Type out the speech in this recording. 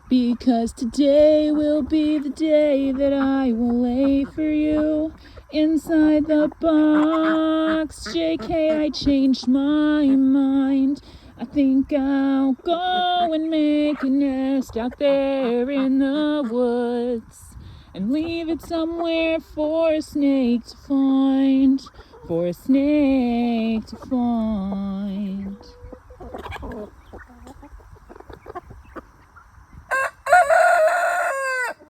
Because today will be the day that I will lay for you inside the box. JK, I changed my mind. I think I'll go and make a nest out there in the woods and leave it somewhere for a snake to find. For a snake to find.